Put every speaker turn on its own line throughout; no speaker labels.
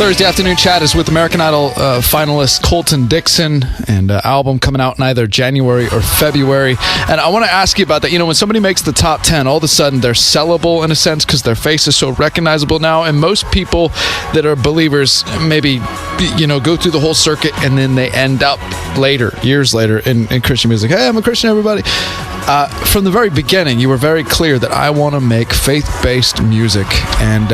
Thursday afternoon chat is with American Idol finalist Colton Dixon, and album coming out in either January or February. And I want to ask you about that. You know, when somebody makes the top 10, all of a sudden they're sellable in a sense because their face is so recognizable now. And most people that are believers maybe, you know, go through the whole circuit and then they end up later, years later, in Christian music. Hey, I'm a Christian, everybody. From the very beginning, you were very clear that I want to make faith-based music, and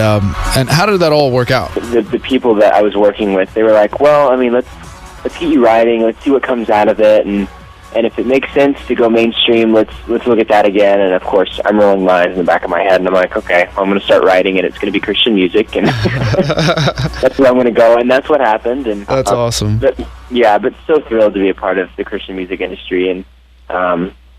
how did that all work out?
The people that I was working with, they were like, well, I mean, let's get you writing, let's see what comes out of it, and if it makes sense to go mainstream, let's look at that again. And of course, I'm rolling lines in the back of my head, and I'm like, okay, well, I'm going to start writing, and it's going to be Christian music, and that's where I'm going to go, and that's what happened. And
that's awesome.
But so thrilled to be a part of the Christian music industry, and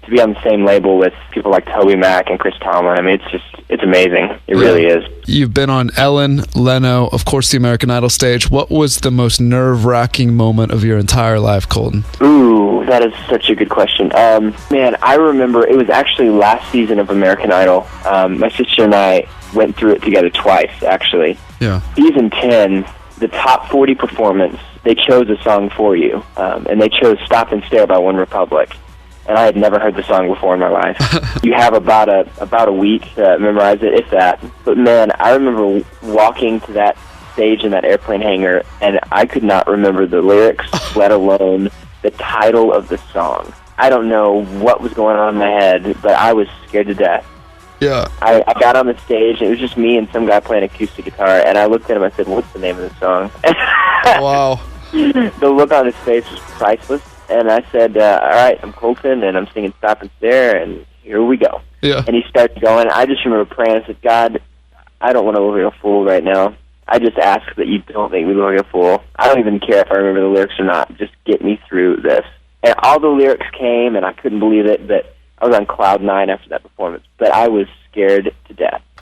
to be on the same label with people like Toby Mac and Chris Tomlin. I mean, it's amazing. It really is.
You've been on Ellen, Leno, of course, the American Idol stage. What was the most nerve-wracking moment of your entire life, Colton?
Ooh, that is such a good question. Man, I remember it was actually last season of American Idol. My sister and I went through it together twice, actually.
Yeah.
Season 10, the top 40 performance, they chose a song for you, and they chose Stop and Stare by One Republic. And I had never heard the song before in my life. You have about a week to memorize it, if that. But man, I remember walking to that stage in that airplane hangar, and I could not remember the lyrics, let alone the title of the song. I don't know what was going on in my head, but I was scared to death.
Yeah.
I got on the stage, and it was just me and some guy playing acoustic guitar, and I looked at him, I said, what's the name of the song?
Wow.
The look on his face was priceless. And I said, all right, I'm Colton, and I'm singing Stop and Stare, and here we go.
Yeah.
And he started going. I just remember praying. I said, God, I don't want to look like a fool right now. I just ask that you don't make me look like a fool. I don't even care if I remember the lyrics or not. Just get me through this. And all the lyrics came, and I couldn't believe it, but I was on cloud 9 after that performance. But I was scared to death.